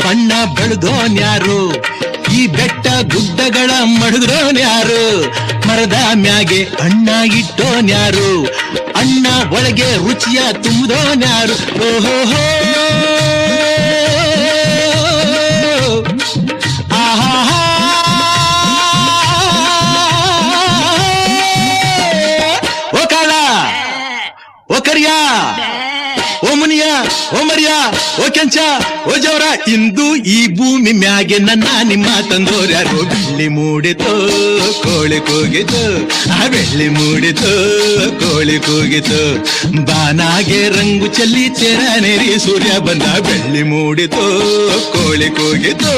ಬಣ್ಣ ಬೆಳೆದೋನ್ಯಾರು, ಈ ಬೆಟ್ಟ ಗುಡ್ಡಗಳ ಮಡಿದ್ರೋನ್ಯಾರು, ಮರದ ಮ್ಯಾಗೆ ಅಣ್ಣ ಇಟ್ಟೋನ್ಯಾರು, ಅಣ್ಣ ಒಳಗೆ ರುಚಿಯ ತುಂಬಿದೋನ್ಯಾರು. ಓಹೋ ಆಹಾ ಓ ಕಾಳ ಓ ಕರಿಯ ಓ ಮುನಿಯ ಓ ಮರಿಯ ಓ ಕೆಂಚ ಓ ಜವರ, ಇಂದು ಈ ಭೂಮಿ ಮ್ಯಾಗೆ ನನ್ನ ನಿಮ್ಮ ತಂದೋರ್ಯಾರು. ಬೆಳ್ಳಿ ಮೂಡಿತು ಕೋಳಿ ಕೂಗಿತು, ಆ ಬೆಳ್ಳಿ ಮೂಡಿತು ಕೋಳಿ ಕೂಗಿತು, ಬಾನಾಗೆ ರಂಗು ಚೆಲ್ಲಿ ತೆರ ನೆರಿ ಸೂರ್ಯ ಬಂದ. ಬೆಳ್ಳಿ ಮೂಡಿತು ಕೋಳಿ ಕೂಗಿತು.